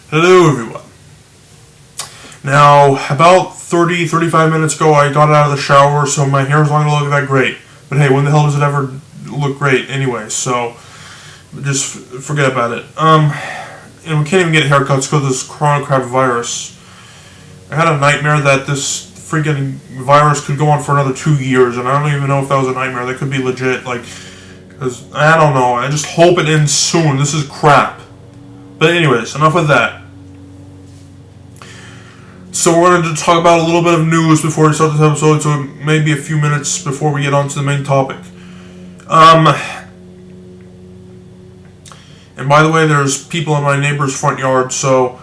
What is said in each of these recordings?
Hello everyone. Now, about 30-35 minutes ago I got out of the shower, so my hair's not going to look that great. But hey, when the hell does it ever look great anyway, so just forget about it. And we can't even get haircuts because of this coronavirus. I had a nightmare that this freaking virus could go on for another 2 years, and I don't even know if that was a nightmare. That could be legit, because I don't know. I just hope it ends soon. This is crap. But anyways, enough of that. So we're going to talk about a little bit of news before we start this episode, so maybe a few minutes before we get on to the main topic. And by the way, there's people in my neighbor's front yard, so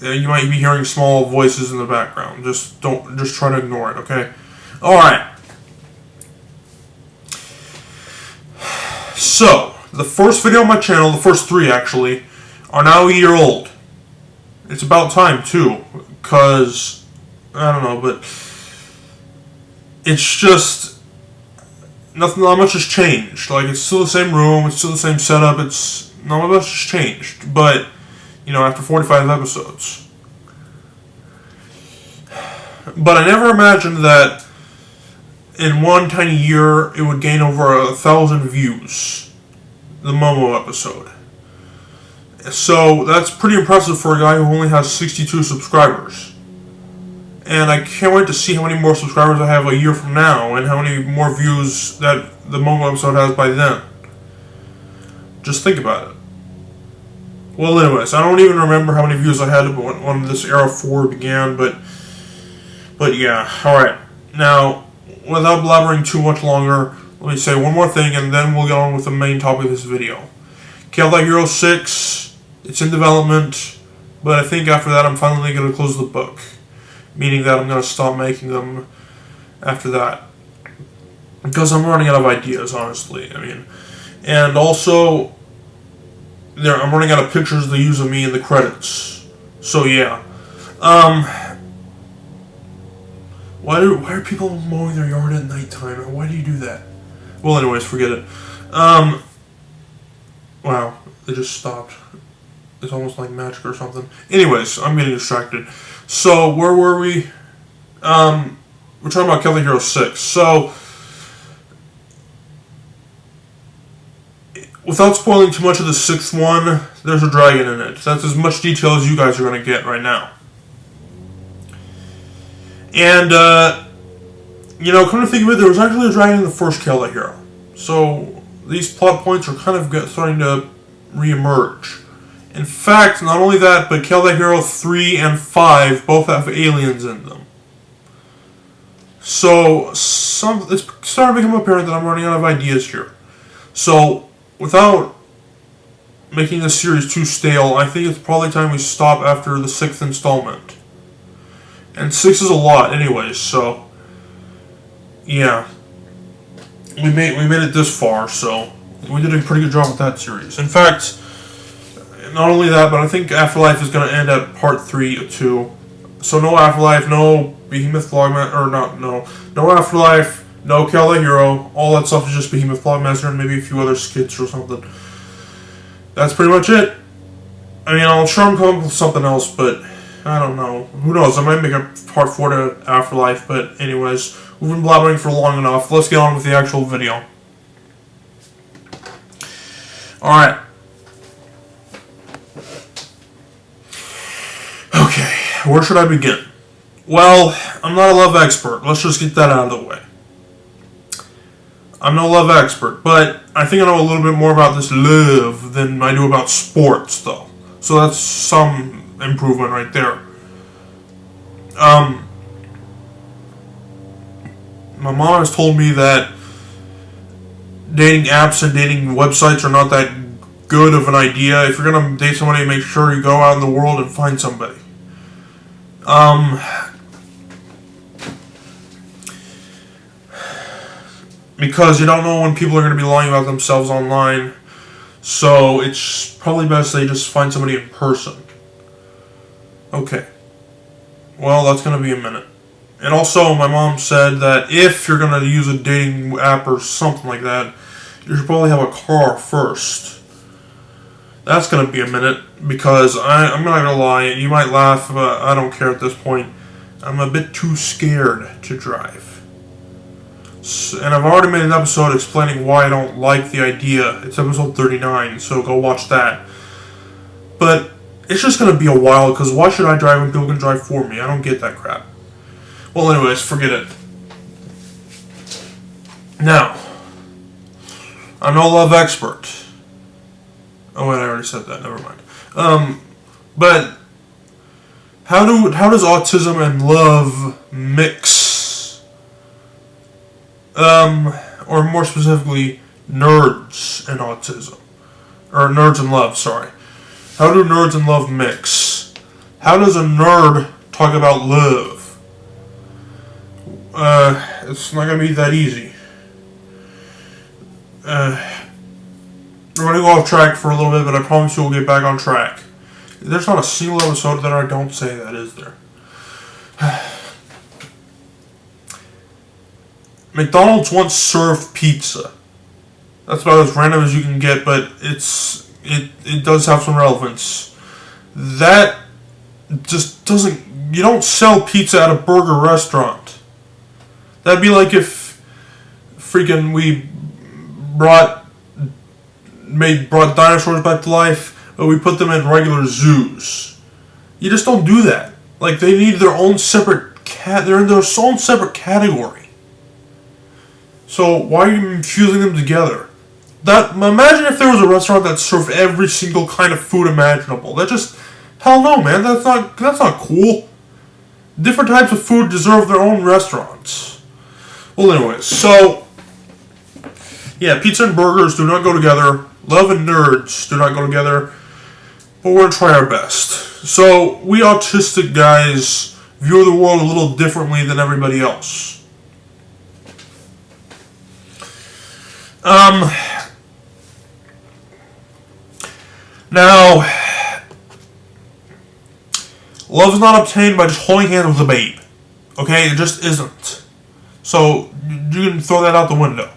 you might be hearing small voices in the background. Just try to ignore it, okay? Alright. So, the first video on my channel, the first three actually, are now a year old. It's about time too, because, I don't know, but it's just, not much has changed. It's still the same room, it's still the same setup, not much has changed, but, after 45 episodes. But I never imagined that in one tiny year it would gain over 1,000 views, the Momo episode. So that's pretty impressive for a guy who only has 62 subscribers. And I can't wait to see how many more subscribers I have a year from now, and how many more views that the Momo episode has by then. Just think about it. Well, anyways, I don't even remember how many views I had when this era 4 began, but yeah, alright. Now, without blabbering too much longer, let me say one more thing, and then we'll get on with the main topic of this video. Kale-Idle-Scope, it's in development, but I think after that I'm finally going to close the book. Meaning that I'm going to stop making them after that. Because I'm running out of ideas, honestly. And also, I'm running out of pictures to use of me in the credits. So yeah. Why are people mowing their yard at nighttime? Why do you do that? Well, anyways, forget it. Wow, they just stopped. It's almost like magic or something. Anyways, I'm getting distracted. So, where were we? We're talking about Kale-Idle-Scope. So, without spoiling too much of the sixth one, there's a dragon in it. That's as much detail as you guys are going to get right now. And, come to think of it, there was actually a dragon in the first Kale-Hero. So, these plot points are kind of starting to re-emerge. In fact, not only that, but Kale-Hero 3 and 5 both have aliens in them. So, it's starting to become apparent that I'm running out of ideas here. So, without making this series too stale, I think it's probably time we stop after the 6th installment. And 6 is a lot anyways, so yeah. We made it this far, so we did a pretty good job with that series. In fact, not only that, but I think Afterlife is going to end at part 3 too. So no Afterlife, no Behemoth Vlogmaster, no Afterlife, no Kale-Hero. All that stuff is just Behemoth Vlogmaster and maybe a few other skits or something. That's pretty much it. I'm sure I'm coming up with something else, but I don't know. Who knows? I might make a part 4 to Afterlife, but anyways, we've been blabbering for long enough. Let's get on with the actual video. Alright. Okay, where should I begin? Well, I'm not a love expert. Let's just get that out of the way. I'm no love expert, but I think I know a little bit more about this love than I do about sports, though. So that's some improvement right there. My mom has told me that dating apps and dating websites are not that good of an idea. If you're going to date somebody, make sure you go out in the world and find somebody. Because you don't know when people are going to be lying about themselves online. So it's probably best they just find somebody in person. Okay. Well, that's going to be a minute. And also, my mom said that if you're going to use a dating app or something like that, you should probably have a car first. That's going to be a minute, because I'm not going to lie, you might laugh, but I don't care at this point. I'm a bit too scared to drive. And I've already made an episode explaining why I don't like the idea. It's episode 39, so go watch that. But it's just going to be a while, because why should I drive when people can drive for me? I don't get that crap. Well, anyways, forget it. Now, I'm no love expert. Oh wait, I already said that. Never mind. But how does autism and love mix? Or more specifically, nerds and autism, or nerds and love. Sorry. How do nerds and love mix? How does a nerd talk about love? It's not gonna be that easy. We're going to go off track for a little bit, but I promise you we'll get back on track. There's not a single episode that I don't say that, is there? McDonald's once served pizza. That's about as random as you can get, but it does have some relevance. That just doesn't... You don't sell pizza at a burger restaurant. That'd be like if freaking we brought dinosaurs back to life, but we put them in regular zoos. You just don't do that. Like, they need their own separate they're in their own separate category. So why are you fusing them together? Imagine if there was a restaurant that served every single kind of food imaginable. Hell no, man. That's not cool. Different types of food deserve their own restaurants. Well, anyways, so yeah, pizza and burgers do not go together. Love and nerds do not go together, but we're going to try our best. So, we autistic guys view the world a little differently than everybody else. Now, love is not obtained by just holding hands with a babe. Okay? It just isn't. So, you can throw that out the window.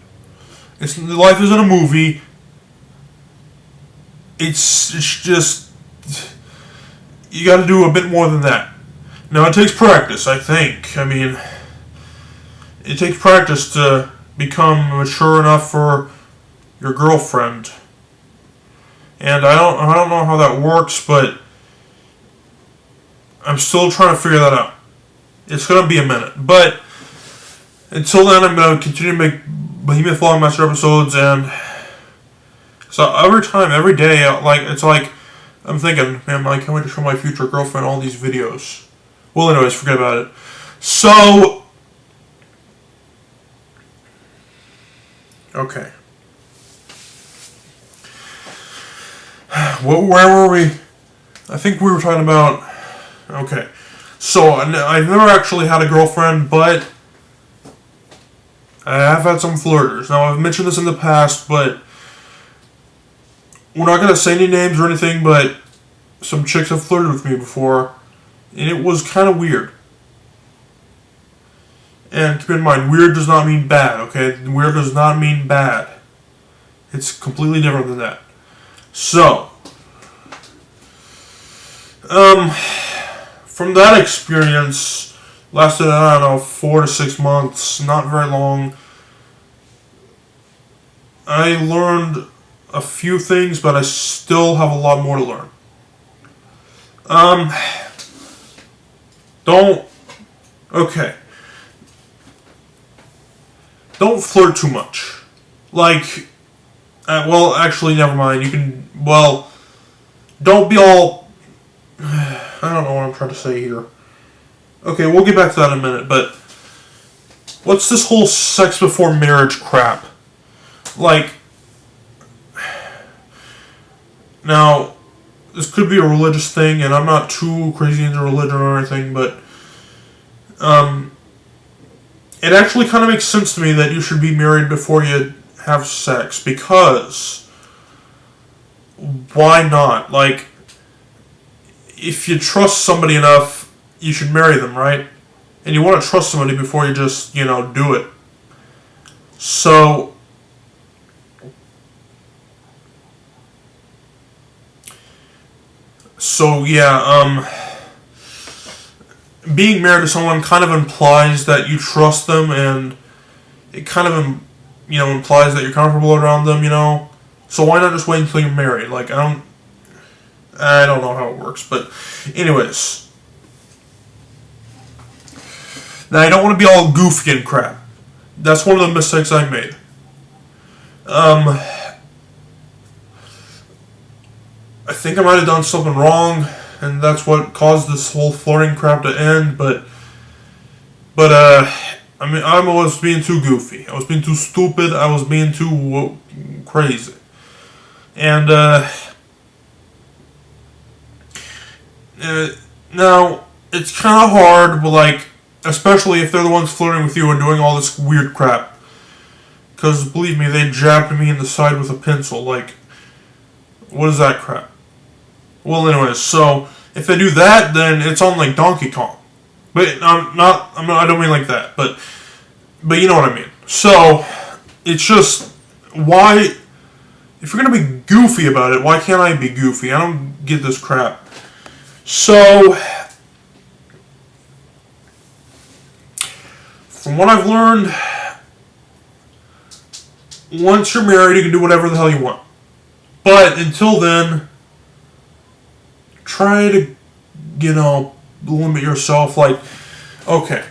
Life isn't a movie. It's just... You gotta do a bit more than that. Now, it takes practice, I think. I mean, it takes practice to become mature enough for your girlfriend. And I don't know how that works, but I'm still trying to figure that out. It's gonna be a minute. But until then, I'm gonna continue to make Behemoth Vlogmaster episodes, and so every day, it's like, I'm thinking, man, I can't wait to show my future girlfriend all these videos. Well, anyways, forget about it. So, okay. Where were we? I think we were talking about, okay. So, I've never actually had a girlfriend, but I have had some flirters. Now, I've mentioned this in the past, but we're not going to say any names or anything, but some chicks have flirted with me before, and it was kind of weird. And keep in mind, weird does not mean bad, okay? Weird does not mean bad. It's completely different than that. So, from that experience, lasted, I don't know, 4 to 6 months, not very long. I learned a few things, but I still have a lot more to learn. Don't flirt too much. Like, well, actually, never mind. Don't be all, I don't know what I'm trying to say here. Okay, we'll get back to that in a minute, but what's this whole sex before marriage crap? Like, now, this could be a religious thing, and I'm not too crazy into religion or anything, but it actually kind of makes sense to me that you should be married before you have sex, because why not? Like, if you trust somebody enough, you should marry them, right? And you want to trust somebody before you just, do it. So, So yeah, being married to someone kind of implies that you trust them, and it kind of implies that you're comfortable around them. So why not just wait until you're married? Like I don't know how it works, but anyways. Now I don't want to be all goofy and crap. That's one of the mistakes I made. I think I might have done something wrong, and that's what caused this whole flirting crap to end. But I was being too goofy. I was being too stupid. I was being too crazy, and now it's kind of hard, but like, especially if they're the ones flirting with you and doing all this weird crap. Because believe me, they jabbed me in the side with a pencil. Like, what is that crap? Well, anyways, so if they do that, then it's on like Donkey Kong. But I don't mean like that. But you know what I mean. So it's just, why? If you're gonna be goofy about it, why can't I be goofy? I don't get this crap. So, from what I've learned, once you're married, you can do whatever the hell you want. But until then, try to, limit yourself. Like, okay.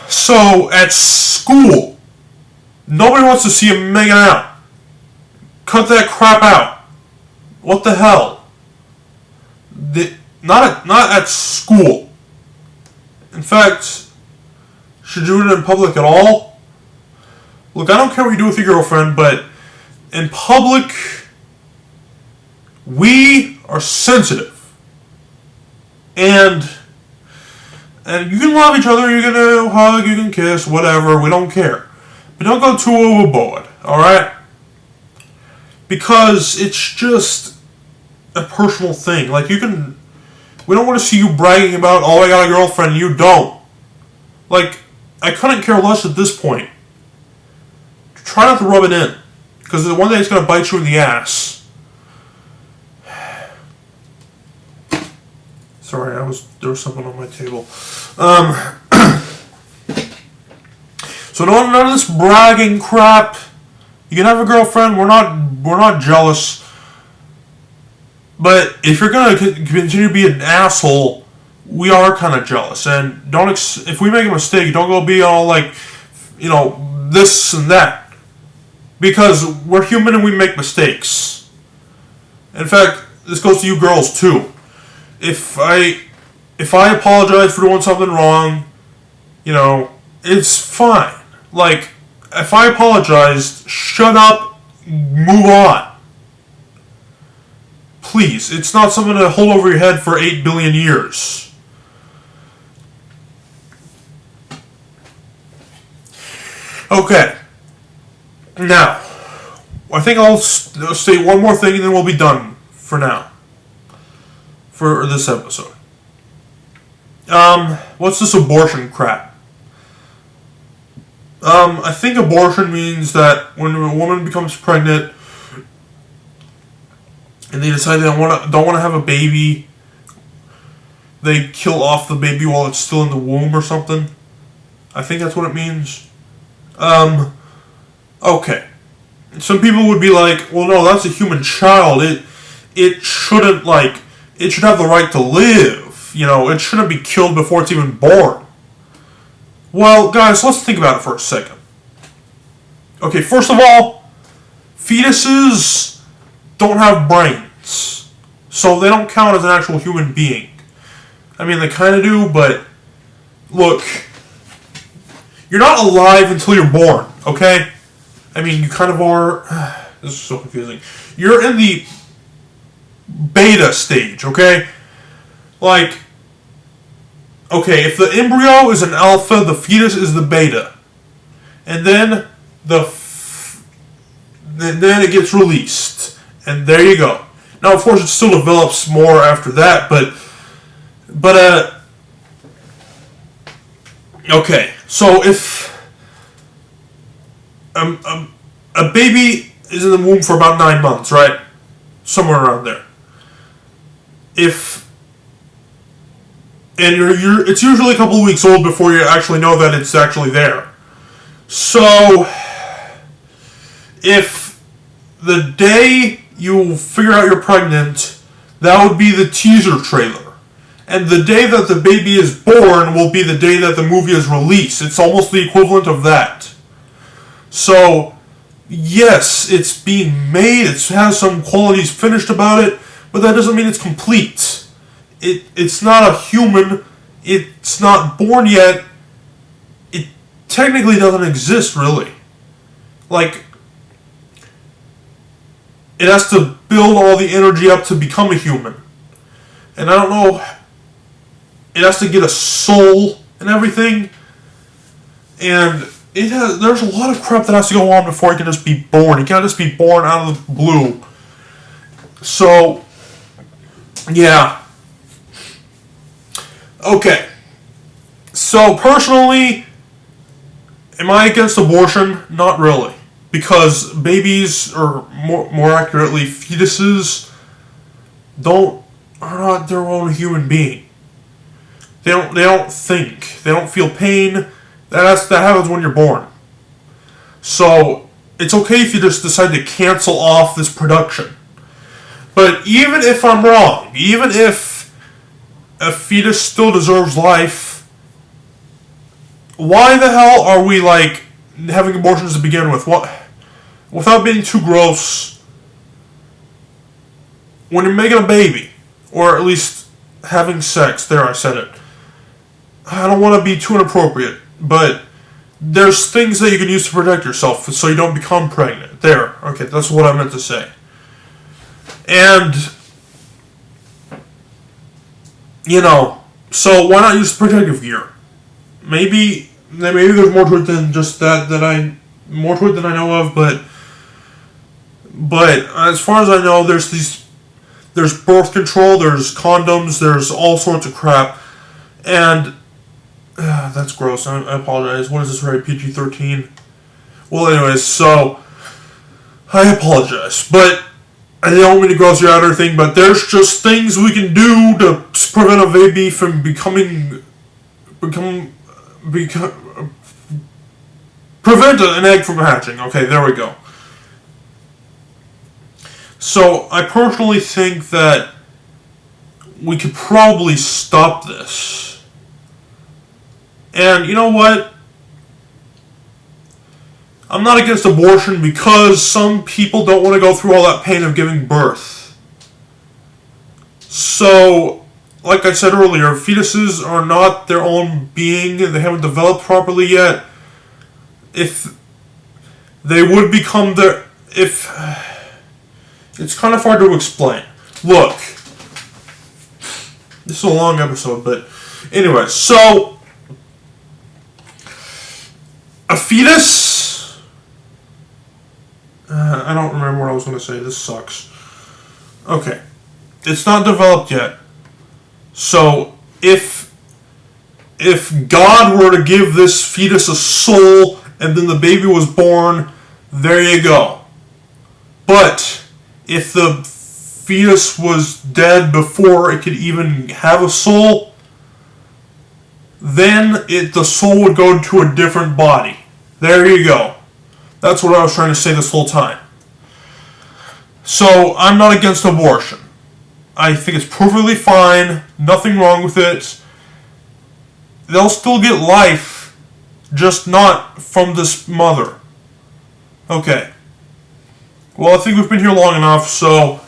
So, at school, nobody wants to see you making out. Cut that crap out. What the hell? Not at school. In fact, should you do it in public at all? Look, I don't care what you do with your girlfriend, but in public, we are sensitive. And you can love each other, you can hug, you can kiss, whatever, we don't care. But don't go too overboard, alright? Because it's just a personal thing. Like, we don't want to see you bragging about, oh, I got a girlfriend, and you don't. Like, I couldn't care less at this point. Try not to rub it in. Because one day it's going to bite you in the ass. Sorry, there was something on my table. So none of this bragging crap. You can have a girlfriend. We're not jealous. But if you're gonna continue to be an asshole, we are kind of jealous. And if we make a mistake, don't go be all like, this and that. Because we're human and we make mistakes. In fact, this goes to you girls too. If I apologize for doing something wrong, it's fine. Like, if I apologized, shut up, move on. Please, it's not something to hold over your head for 8 billion years. Okay. Now, I think I'll say one more thing and then we'll be done for now. For this episode. What's this abortion crap? I think abortion means that when a woman becomes pregnant and they decide they don't want to have a baby, they kill off the baby while it's still in the womb or something. I think that's what it means. Okay. Some people would be like, well, no, that's a human child. It shouldn't, it should have the right to live. It shouldn't be killed before it's even born. Well, guys, let's think about it for a second. Okay, first of all, fetuses don't have brains. So they don't count as an actual human being. I mean, they kind of do, but look, you're not alive until you're born, okay? I mean, you kind of are. This is so confusing. You're in the beta stage, okay? Like, okay, if the embryo is an alpha, the fetus is the beta. And then then it gets released. And there you go. Now, of course, it still develops more after that, but okay, so if a baby is in the womb for about 9 months, right? Somewhere around there. if and it's usually a couple of weeks old before you actually know that it's actually there. So if the day you figure out you're pregnant, that would be the teaser trailer. And the day that the baby is born will be the day that the movie is released. It's almost the equivalent of that. So, yes, it's being made, it has some qualities finished about it, but that doesn't mean it's complete. It's not a human, it's not born yet, it technically doesn't exist, really. Like, it has to build all the energy up to become a human. And I don't know, it has to get a soul and everything, and there's a lot of crap that has to go on before it can just be born. It can't just be born out of the blue. So, yeah. Okay. So, personally, am I against abortion? Not really. Because babies, or more accurately, fetuses, are not their own human being. They don't think. They don't feel pain. That happens when you're born. So, it's okay if you just decide to cancel off this production. But even if I'm wrong, even if a fetus still deserves life, why the hell are we, like, having abortions to begin with? What? Without being too gross, when you're making a baby, or at least having sex, there, I said it. I don't want to be too inappropriate, but there's things that you can use to protect yourself so you don't become pregnant. There. Okay, that's what I meant to say. And, so why not use protective gear? Maybe there's more to it than just more to it than I know of, but as far as I know, there's birth control, there's condoms, there's all sorts of crap, and that's gross. I apologize. What is this rated? PG-13? Well, anyways, so I apologize, but I don't mean to gross you out or anything, but there's just things we can do to prevent a baby from prevent an egg from hatching. Okay, there we go. So, I personally think that we could probably stop this. And you know what? I'm not against abortion because some people don't want to go through all that pain of giving birth. So, like I said earlier, fetuses are not their own being. They haven't developed properly yet. If they would become their... It's kind of hard to explain. Look. This is a long episode, but... Anyway, so... A fetus... I don't remember what I was going to say. This sucks. Okay. It's not developed yet. So, if God were to give this fetus a soul and then the baby was born, there you go. But if the fetus was dead before it could even have a soul, then the soul would go to a different body. There you go. That's what I was trying to say this whole time. So, I'm not against abortion. I think it's perfectly fine. Nothing wrong with it. They'll still get life, just not from this mother. Okay. Well, I think we've been here long enough, so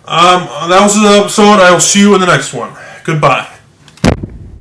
that was the episode. I will see you in the next one. Goodbye.